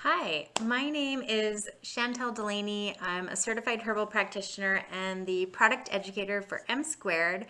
Hi, my name is Chantel Delaney. I'm a certified herbal practitioner and the product educator for M Squared.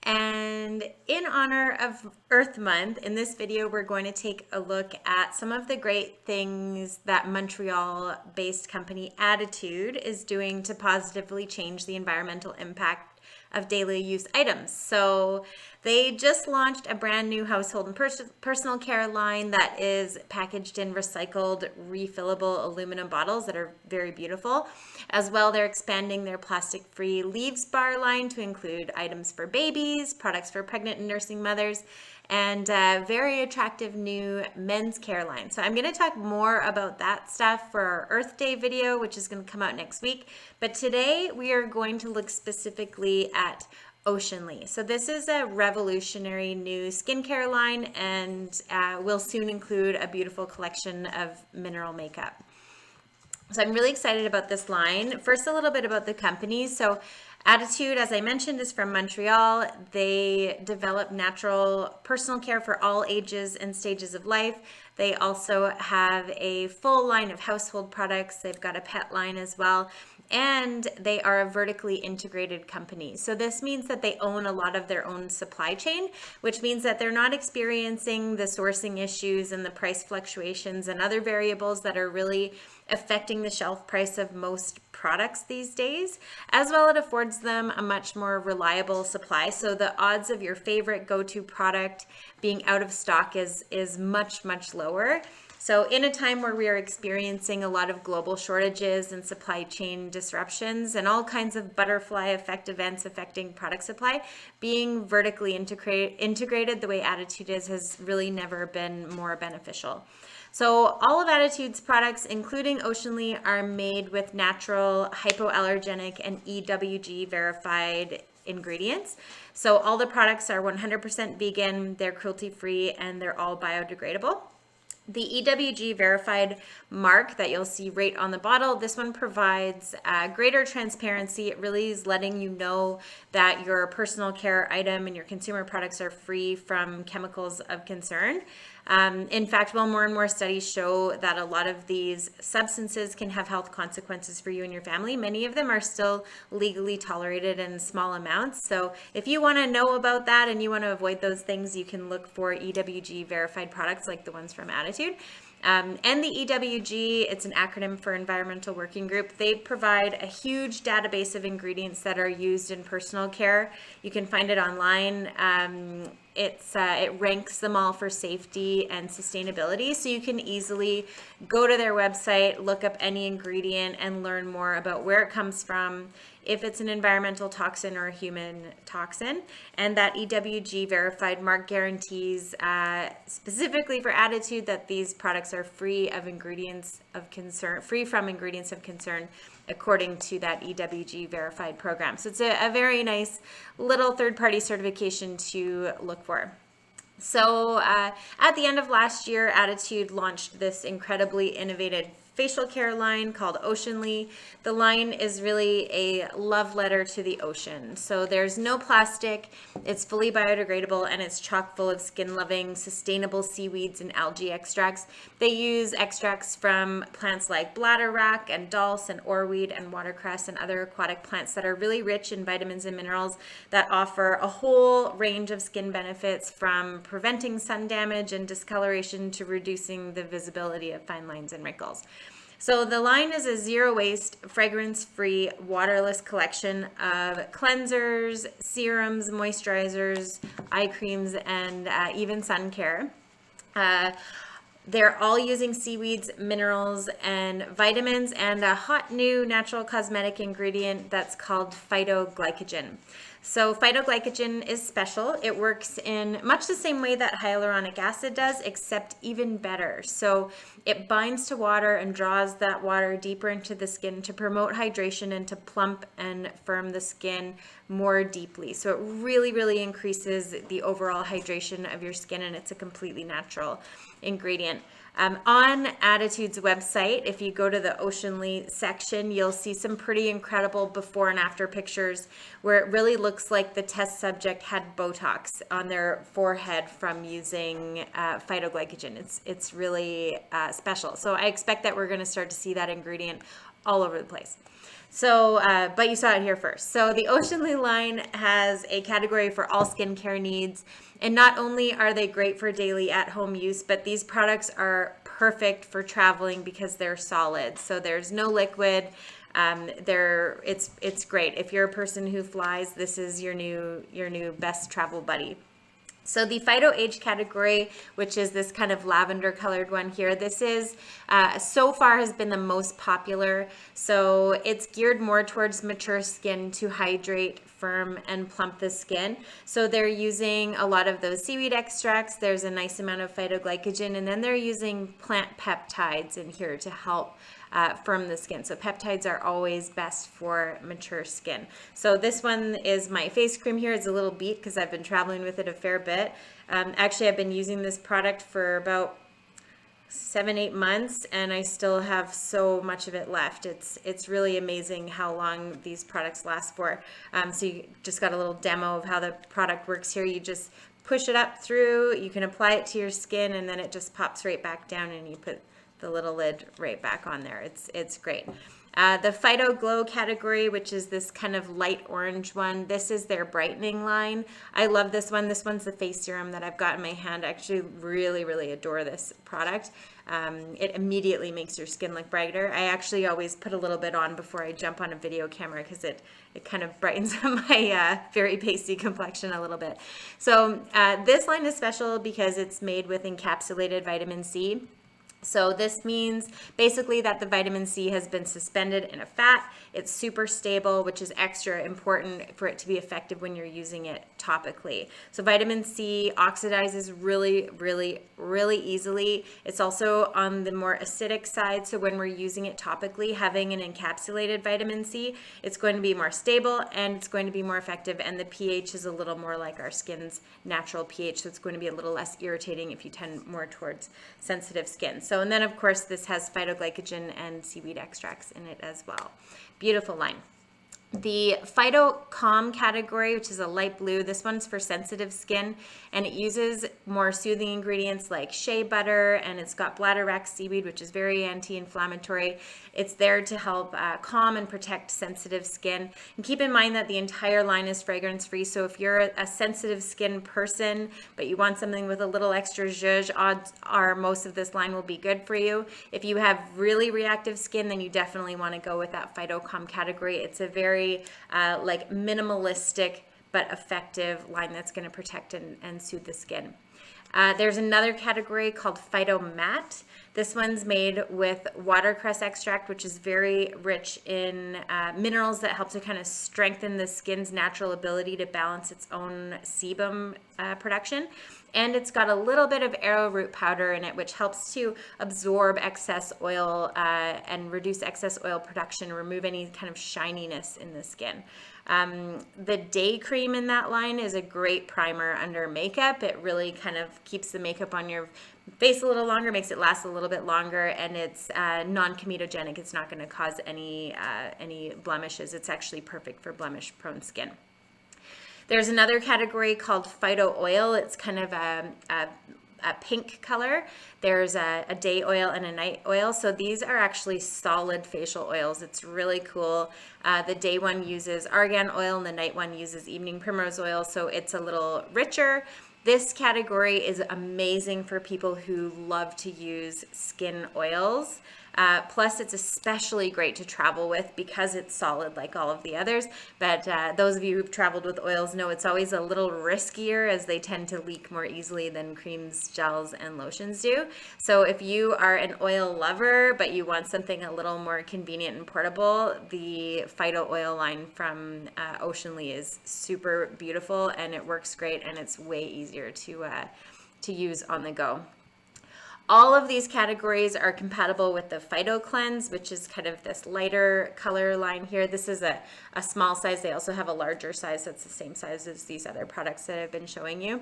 And in honor of Earth Month, in this video, we're going to take a look at some of the great things that Montreal-based company Attitude is doing to positively change the environmental impact of daily use items. So they just launched a brand new household and personal care line that is packaged in recycled, refillable aluminum bottles that are very beautiful. As well, they're expanding their plastic-free Leaves Bar line to include items for babies, products for pregnant and nursing mothers, and a very attractive new men's care line. So I'm going to talk more about that stuff for our Earth Day video, which is going to come out next week. But today we are going to look specifically at Oceanly. So this is a revolutionary new skincare line and will soon include a beautiful collection of mineral makeup. So I'm really excited about this line. First, a little bit about the company. So Attitude, as I mentioned, is from Montreal. They develop natural personal care for all ages and stages of life. They also have a full line of household products. They've got a pet line as well. And they are a vertically integrated company. So this means that they own a lot of their own supply chain, which means that they're not experiencing the sourcing issues and the price fluctuations and other variables that are really affecting the shelf price of most products these days. As well, it affords them a much more reliable supply. So the odds of your favorite go-to product being out of stock is much, much lower. So in a time where we are experiencing a lot of global shortages and supply chain disruptions and all kinds of butterfly effect events affecting product supply, being vertically integrated the way Attitude is has really never been more beneficial. So all of Attitude's products, including Oceanly, are made with natural, hypoallergenic, and EWG verified ingredients. So all the products are 100% vegan, they're cruelty-free, and they're all biodegradable. The EWG verified mark that you'll see right on the bottle, this one provides greater transparency. It really is letting you know that your personal care item and your consumer products are free from chemicals of concern. In fact, while more and more studies show that a lot of these substances can have health consequences for you and your family, many of them are still legally tolerated in small amounts. So if you want to know about that and you want to avoid those things, you can look for EWG verified products like the ones from Attitude. And the EWG, it's an acronym for Environmental Working Group. They provide a huge database of ingredients that are used in personal care. You can find it online. It ranks them all for safety and sustainability, so you can easily go to their website, look up any ingredient, and learn more about where it comes from, if it's an environmental toxin or a human toxin. And that EWG verified mark guarantees specifically for Attitude that these products are free of ingredients of concern, free from ingredients of concern, according to that EWG verified program. So it's a very nice little third-party certification to look for. So at the end of last year, Attitude launched this incredibly innovative facial care line called Oceanly. The line is really a love letter to the ocean. So there's no plastic, it's fully biodegradable, and it's chock full of skin-loving, sustainable seaweeds and algae extracts. They use extracts from plants like bladderwrack and dulse and oarweed and watercress and other aquatic plants that are really rich in vitamins and minerals that offer a whole range of skin benefits, from preventing sun damage and discoloration to reducing the visibility of fine lines and wrinkles. So the line is a zero waste, fragrance free, waterless collection of cleansers, serums, moisturizers, eye creams, and even sun care. They're all using seaweeds, minerals, and vitamins, and a hot new natural cosmetic ingredient that's called phytoglycogen. So phytoglycogen is special. It works in much the same way that hyaluronic acid does, except even better. So it binds to water and draws that water deeper into the skin to promote hydration and to plump and firm the skin more deeply. So it really, really increases the overall hydration of your skin, and it's a completely natural ingredient. On Attitude's website, if you go to the Oceanly section, you'll see some pretty incredible before and after pictures where it really looks like the test subject had Botox on their forehead from using phytoglycogen. It's really special. So I expect that we're going to start to see that ingredient all over the place. So, but you saw it here first. So the Oceanly line has a category for all skincare needs. And not only are they great for daily at-home use, but these products are perfect for traveling because they're solid. So there's no liquid. It's great. If you're a person who flies, this is your new best travel buddy. So the Phyto Age category, which is this kind of lavender colored one here, this is so far has been the most popular. So it's geared more towards mature skin to hydrate, firm, and plump the skin. So they're using a lot of those seaweed extracts. There's a nice amount of phytoglycogen, and then they're using plant peptides in here to help firm the skin. So peptides are always best for mature skin. So this one is my face cream here. It's a little beat because I've been traveling with it a fair bit. Actually, I've been using this product for about 7-8 months, and I still have so much of it left. It's really amazing how long these products last for. So you just got a little demo of how the product works here. You just push it up through, you can apply it to your skin, and then it just pops right back down, and you put the little lid right back on there. It's great. The Phyto Glow category, which is this kind of light orange one, this is their brightening line. I love this one. This one's the face serum that I've got in my hand. I actually really, really adore this product. It immediately makes your skin look brighter. I actually always put a little bit on before I jump on a video camera because it kind of brightens my very pasty complexion a little bit. So this line is special because it's made with encapsulated vitamin C. So this means basically that the vitamin C has been suspended in a fat. It's super stable, which is extra important for it to be effective when you're using it topically. So vitamin C oxidizes really, really, really easily. It's also on the more acidic side. So when we're using it topically, having an encapsulated vitamin C, it's going to be more stable and it's going to be more effective. And the pH is a little more like our skin's natural pH. So it's going to be a little less irritating if you tend more towards sensitive skin. So, and then of course this has phytoglycogen and seaweed extracts in it as well. Beautiful line. The Phyto Calm category, which is a light blue, this one's for sensitive skin, and it uses more soothing ingredients like shea butter, and it's got bladderwrack seaweed, which is very anti-inflammatory. It's there to help calm and protect sensitive skin. And keep in mind that the entire line is fragrance-free, so if you're a sensitive skin person, but you want something with a little extra zhuzh, odds are most of this line will be good for you. If you have really reactive skin, then you definitely want to go with that Phyto Calm category. It's a very like minimalistic but effective line that's going to protect and soothe the skin. There's another category called Phyto Matte. This one's made with watercress extract, which is very rich in minerals that help to kind of strengthen the skin's natural ability to balance its own sebum production. And it's got a little bit of arrowroot powder in it, which helps to absorb excess oil and reduce excess oil production, remove any kind of shininess in the skin. The day cream in that line is a great primer under makeup. It really kind of keeps the makeup on your face a little longer, makes it last a little bit longer, and it's non-comedogenic. It's not going to cause any blemishes. It's actually perfect for blemish-prone skin. There's another category called Phyto Oil. It's kind of a pink color. There's a day oil and a night oil. So these are actually solid facial oils. It's really cool. The day one uses argan oil and the night one uses evening primrose oil. So it's a little richer. This category is amazing for people who love to use skin oils. Plus, it's especially great to travel with because it's solid like all of the others. But those of you who've traveled with oils know it's always a little riskier as they tend to leak more easily than creams, gels, and lotions do. So if you are an oil lover, but you want something a little more convenient and portable, the Phyto Oil line from Oceanly is super beautiful and it works great and it's way easier to use on the go. All of these categories are compatible with the Phyto Cleanse, which is kind of this lighter color line here. This is a small size. They also have a larger size that's the same size as these other products that I've been showing you.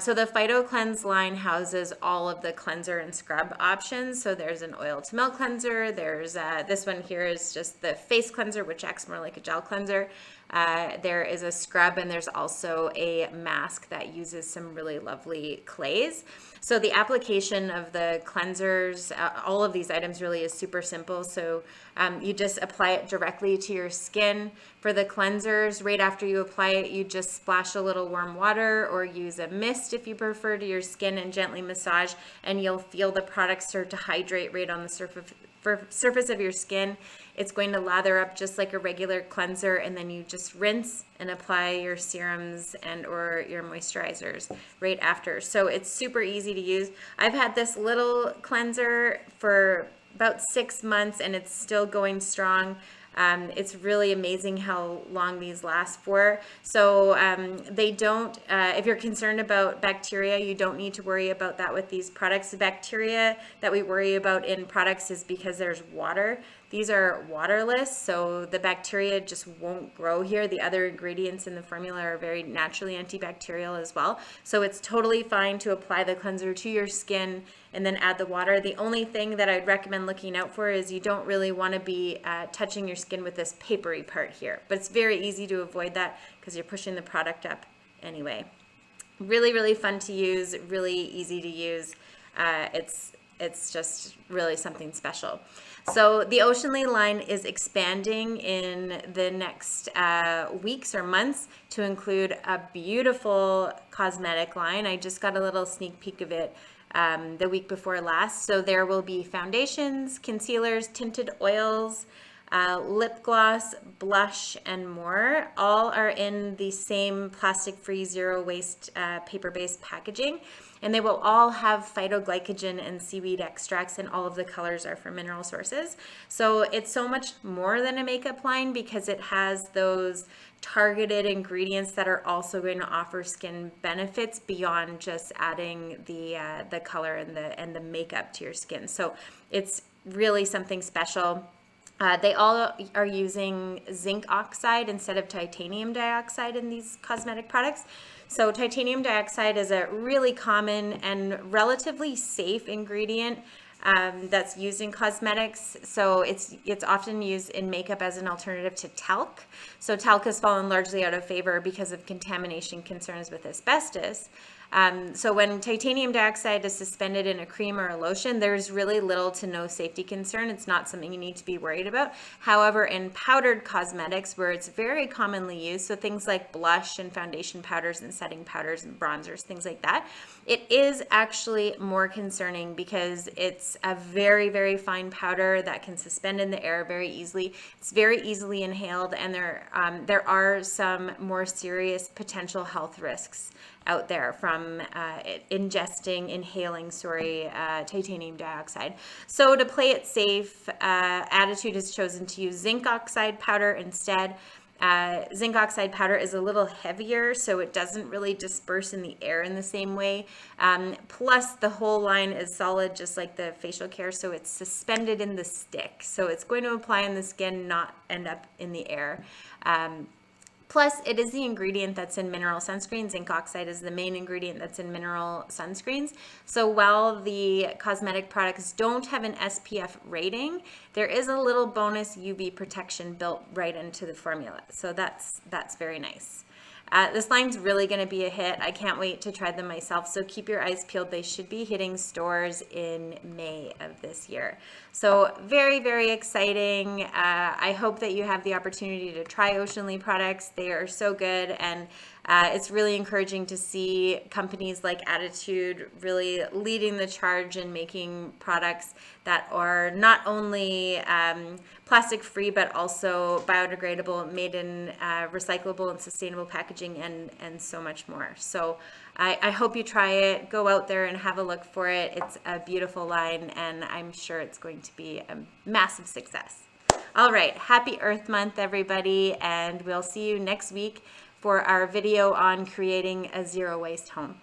So the Phyto Cleanse line houses all of the cleanser and scrub options. So there's an oil to milk cleanser. There's this one here is just the face cleanser, which acts more like a gel cleanser. There is a scrub, and there's also a mask that uses some really lovely clays. So the application of the cleansers, all of these items really is super simple. So you just apply it directly to your skin. For the cleansers, right after you apply it, you just splash a little warm water or use a mist if you prefer to your skin and gently massage, and you'll feel the product start to hydrate right on the surface of your skin. It's going to lather up just like a regular cleanser, and then you just rinse and apply your serums and or your moisturizers right after. So it's super easy to use. I've had this little cleanser for about 6 months and it's still going strong. It's really amazing how long these last for. So they don't, if you're concerned about bacteria, you don't need to worry about that with these products. The bacteria that we worry about in products is because there's water. These are waterless, so the bacteria just won't grow here. The other ingredients in the formula are very naturally antibacterial as well. So it's totally fine to apply the cleanser to your skin and then add the water. The only thing that I'd recommend looking out for is you don't really want to be touching your skin with this papery part here. But it's very easy to avoid that because you're pushing the product up anyway. Really, really fun to use, really easy to use. It's just really something special. So the Oceanly line is expanding in the next weeks or months to include a beautiful cosmetic line. I just got a little sneak peek of it the week before last. So there will be foundations, concealers, tinted oils, lip gloss, blush, and more. All are in the same plastic-free, zero-waste, paper-based packaging. And they will all have phytoglycogen and seaweed extracts, and all of the colors are from mineral sources. So it's so much more than a makeup line because it has those targeted ingredients that are also going to offer skin benefits beyond just adding the color and the makeup to your skin. So it's really something special. They all are using zinc oxide instead of titanium dioxide in these cosmetic products. So titanium dioxide is a really common and relatively safe ingredient that's used in cosmetics. So it's often used in makeup as an alternative to talc. So talc has fallen largely out of favor because of contamination concerns with asbestos. So when titanium dioxide is suspended in a cream or a lotion, there's really little to no safety concern. It's not something you need to be worried about. However, in powdered cosmetics, where it's very commonly used, so things like blush and foundation powders and setting powders and bronzers, things like that, it is actually more concerning because it's a very, very fine powder that can suspend in the air very easily. It's very easily inhaled, and there are some more serious potential health risks out there from inhaling titanium dioxide. So to play it safe, Attitude has chosen to use zinc oxide powder instead. Zinc oxide powder is a little heavier, so it doesn't really disperse in the air in the same way. Plus, the whole line is solid, just like the facial care, so it's suspended in the stick. So it's going to apply in the skin, not end up in the air. Plus, it is the ingredient that's in mineral sunscreens. Zinc oxide is the main ingredient that's in mineral sunscreens. So while the cosmetic products don't have an SPF rating, there is a little bonus UV protection built right into the formula. So that's very nice. This line's really going to be a hit. I can't wait to try them myself, so keep your eyes peeled. They should be hitting stores in May of this year. So very, very exciting. I hope that you have the opportunity to try Oceanly products. They are so good, and it's really encouraging to see companies like Attitude really leading the charge in making products that are not only plastic free but also biodegradable, made in recyclable and sustainable packaging, and so much more. So I hope you try it. Go out there and have a look for it. It's a beautiful line, and I'm sure it's going to be a massive success. All right, happy Earth Month, everybody, and we'll see you next week for our video on creating a zero waste home.